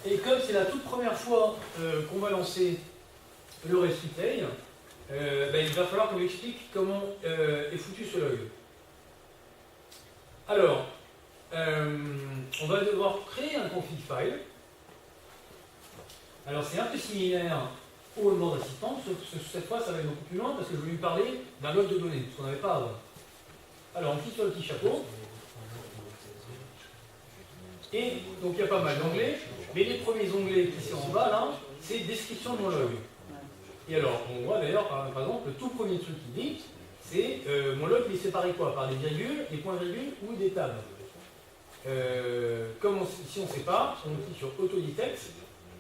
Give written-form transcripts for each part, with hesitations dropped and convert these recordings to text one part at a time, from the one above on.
Et comme c'est la toute première fois qu'on va lancer le REST replay, il va falloir qu'on lui explique comment est foutu ce log. Alors, on va devoir créer un config file. Alors c'est un peu similaire au mode assistant, sauf que cette fois ça va être beaucoup plus loin parce que je vais lui parler d'un log de données, ce qu'on n'avait pas avant. Alors on clique sur le petit chapeau. Et donc il y a pas mal d'onglets, mais les premiers onglets qui sont en bas là, c'est description de mon log. Et alors on voit d'ailleurs par exemple le tout premier truc qui dit, c'est mon log il est séparé quoi? Par des virgules, des points-virgules ou des tables. Si on ne sait pas, on clique sur Autodetect,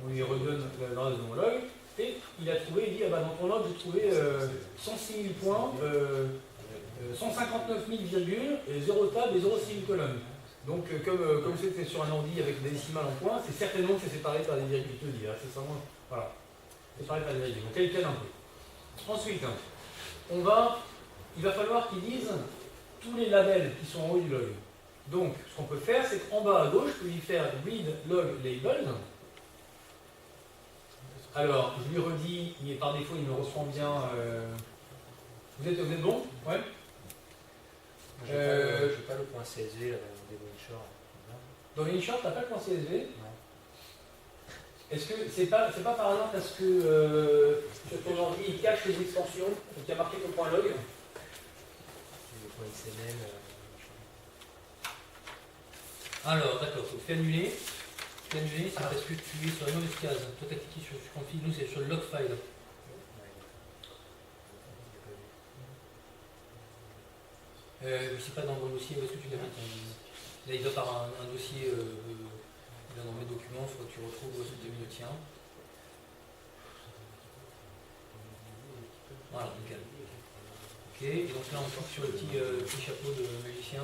on lui redonne l'adresse de mon log, et il a trouvé, il dit, ah bah dans ton log j'ai trouvé 106 000 points, 159 000 virgules, et 0 table et 0 colonnes. Donc comme c'était sur un ordi avec des décimales en points, c'est certainement que c'est séparé par des virgules, je te dis, c'est vraiment, voilà, séparé par des virgules, donc calcule un peu. Ensuite, il va falloir qu'ils disent tous les labels qui sont en haut du log. Donc, ce qu'on peut faire, c'est qu'en bas à gauche, je peux lui faire read log labels. Alors, je lui redis, par défaut, il me reçoit bien. Vous êtes bon? Ouais. J'ai pas le point CSV là, dans WinShore. Dans WinShore, tu n'as pas le point CSV? Non. Est-ce que c'est pas par hasard parce que sur ton ordi, il cache les extensions, donc il y a marqué ton point log? Le point XML. Alors, d'accord, il faut annuler. Annuler, c'est parce que tu es sur une mauvaise case. Toi, tu as cliqué sur config, nous, c'est sur le log file. Je ne sais pas dans mon dossier, où est-ce que tu l'as mis? Là, il doit par un dossier, dans mes documents, il faut que tu retrouves où est-ce que tu as mis le tien. Voilà, nickel. Ok, et donc là, on clique sur le petit chapeau de magicien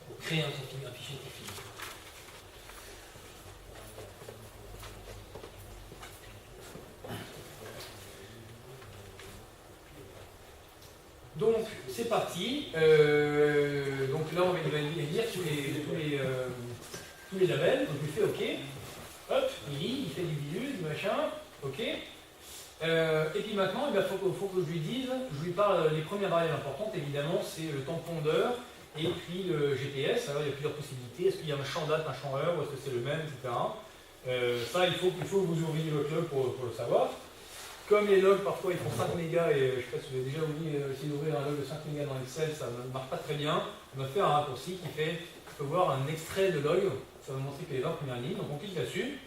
pour créer un fichier de config. Donc, c'est parti. Donc là, il va lire tous les labels. Donc, il fait OK. Hop, il lit, il fait du bidule, du machin. OK. Et puis maintenant, il faut que je lui dise, je lui parle les premières variables importantes. Évidemment, c'est le tampon d'heure et puis le GPS. Alors, il y a plusieurs possibilités. Est-ce qu'il y a un champ date, un champ heure, ou est-ce que c'est le même, etc. Ça, il faut que vous ouvriez votre log pour le savoir. Comme les logs, parfois, ils font 5 mégas, et je ne sais pas si vous avez déjà essayé d'ouvrir un log de 5 mégas dans Excel, ça ne marche pas très bien. On va faire un raccourci qui fait, je peux voir un extrait de log, ça va me montrer que les 20 premières lignes, donc on clique là-dessus,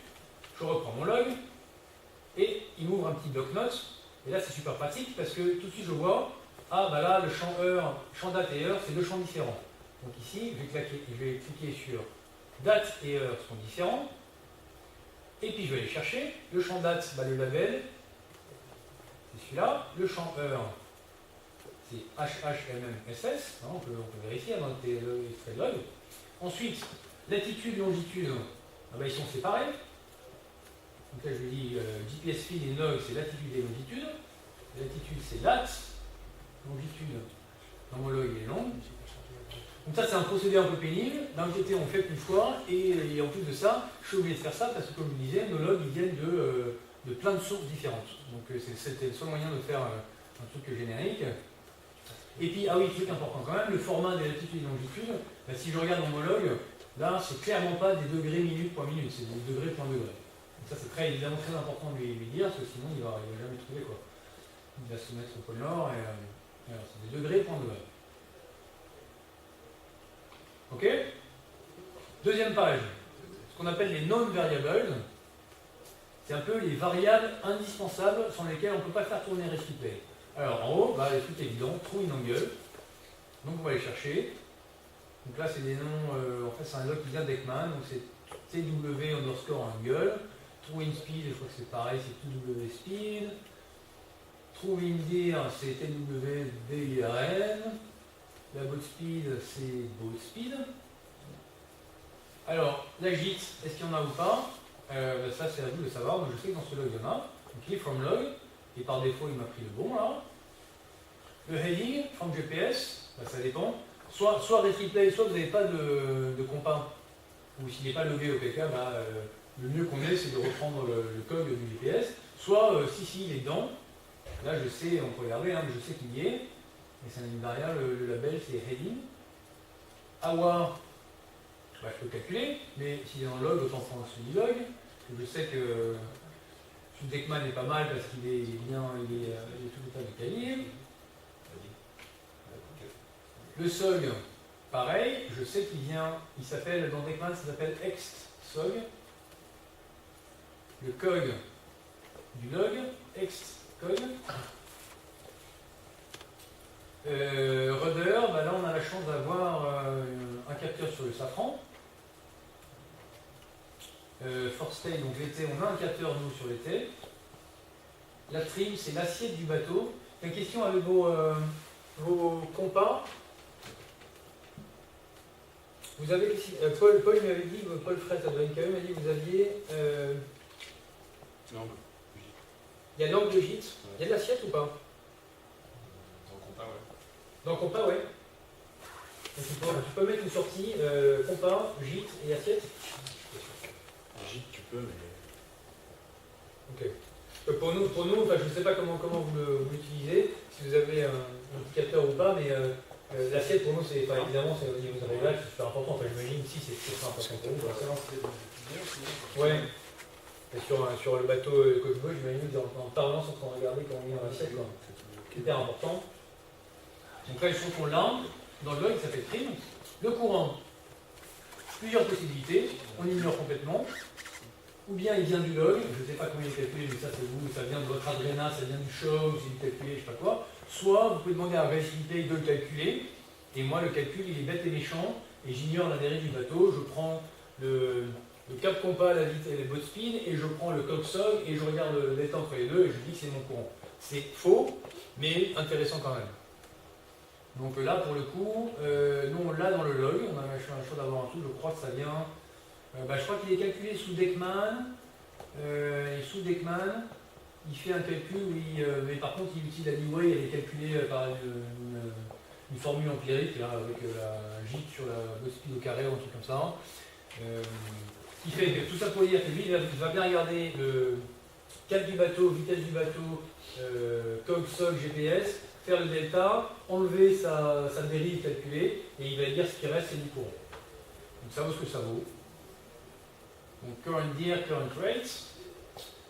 je reprends mon log, et il m'ouvre un petit bloc-notes, et là c'est super pratique, parce que tout de suite je vois, ah bah là, le champ heure, champ date et heure, c'est deux champs différents. Donc ici, je vais cliquer sur date et heure sont différents, et puis je vais aller chercher, le champ date, le label, c'est celui-là. Le champ heure, c'est HHMMSS. On peut vérifier dans l'extrait de log. Ensuite, latitude, longitude, ils sont séparés. Donc là, je lui dis GPS field et log, c'est latitude et longitude. Latitude, c'est lat. Longitude, dans mon log, il est long. Donc ça, c'est un procédé un peu pénible. D'un côté, on fait qu'une fois. Et en plus de ça, je suis obligé de faire ça parce que, comme je vous disais, nos logs, ils viennent de plein de sources différentes. Donc c'était le seul moyen de faire un truc générique. Et puis, ah oui, truc important quand même, le format des latitudes et longitudes, si je regarde dans mon log, là, c'est clairement pas des degrés minutes point minute, c'est des degrés point degré. Donc ça, c'est évidemment très important de lui dire, parce que sinon, il va jamais trouver quoi. Il va se mettre au pôle Nord, et alors, c'est des degrés point degré. Ok? Deuxième page, ce qu'on appelle les non-variables. C'est un peu les variables indispensables sans lesquelles on ne peut pas faire tourner REST replay. Alors en haut, les trucs évidents, true in angle. Donc on va les chercher. Donc là c'est des noms, en fait c'est un log qui vient d'Ekman, donc c'est TW underscore angle. True in speed, je crois que c'est pareil, c'est TW speed. True in dir, c'est TW dirn. La boat speed, c'est boat speed. Alors la JIT, est-ce qu'il y en a ou pas? Ça c'est à vous de savoir, moi je sais que dans ce log il y en a. Donc il est from log, et par défaut il m'a pris le bon là. Le heading, from GPS, ça dépend. Soit REST replay, soit vous n'avez pas de compas, ou s'il n'est pas logué au PK, le mieux qu'on ait, c'est de reprendre le code du GPS. Soit, si, il est dedans. Là, je sais, on peut regarder, hein, mais je sais qu'il y est. Et c'est une variable, le label, c'est heading. Aware, bah, je peux calculer, mais s'il est dans le log, autant prendre celui log. Je sais que Deckman est pas mal parce qu'il est bien, il est tout état de calibre. Le SOG, pareil, je sais qu'il vient, il s'appelle, dans Deckman, ça s'appelle ext-sog. Le cog du log, ext-cog. Rudder, bah là on a la chance d'avoir un capteur sur le safran. Forstay, donc l'été, on a un capteur nous sur l'été. La trim, c'est l'assiette du bateau. Une question avec vos compas. Vous avez, Paul m'avait dit, Paul Fred à NKE m'a dit que vous aviez. Il y a l'angle de gîte. Ouais. Il y a de l'assiette ou pas? Dans le compas, ouais. Dans le compas, ouais. Donc, tu peux mettre une sortie compas, gîte et assiette. Gîte, tu peux, mais. Ok. Pour nous enfin, je ne sais pas comment vous l'utilisez, si vous avez un indicateur ou pas, mais l'assiette pour nous, c'est pas évidemment, c'est au niveau de réglage, c'est super important. Enfin, j'imagine ici, c'est très important pour vous. Ouais. Et sur le bateau Cosmo, j'imagine en parlant sans regarder quand on est dans l'assiette. Hyper important. Donc là, il faut qu'on l'a. Dans le log, il s'appelle trim. Le courant, plusieurs possibilités. On ignore complètement. Ou bien il vient du log, je ne sais pas comment il est calculé, mais ça c'est vous, ça vient de votre adréna, ça vient du show, c'est du calculé, je ne sais pas quoi. Soit vous pouvez demander à Reactivity de le calculer, et moi le calcul il est bête et méchant, et j'ignore la dérive du bateau, je prends le cap compas, la vitesse et le boat speed, et je prends le cogsog, et je regarde l'état entre les deux, et je dis que c'est mon courant. C'est faux, mais intéressant quand même. Donc là pour le coup, nous on l'a dans le log, on a la chance d'avoir un truc, je crois que ça vient. Je crois qu'il est calculé sous Deckman, et sous Deckman, il fait un calcul, mais par contre il utilise la leeway, elle est calculée par une formule empirique, là, avec la gîte sur la boat speed au carré ou un truc comme ça. Qui fait que tout ça pour dire que lui, il va bien regarder le cap du bateau, vitesse du bateau, cog, SOG, GPS, faire le delta, enlever sa dérive calculée, et il va dire ce qui reste, c'est du courant. Donc ça vaut ce que ça vaut. Donc current dir, current rate.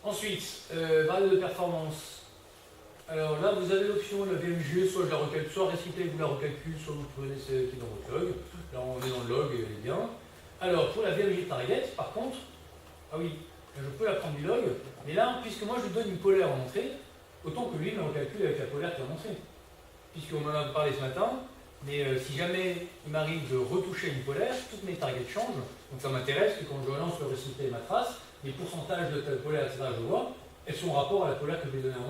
Ensuite, variable de performance. Alors là, vous avez l'option, la VMG, soit je la recalcule, soit Reactivity vous la recalcule, soit vous prenez celle qui est dans votre log. Là, on est dans le log, elle est bien. Alors, pour la VMG target, par contre, ah oui, je peux la prendre du log, mais là, puisque moi je lui donne une polaire en entrée, autant que lui me recalcule avec la polaire qui est en entrée. Puisqu'on en a parlé ce matin, mais si jamais il m'arrive de retoucher une polaire, toutes mes targets changent. Donc ça m'intéresse que quand je relance le résultat et ma trace, les pourcentages de telle polaire, etc., je vois, elles sont en rapport à la polaire que je vais donner en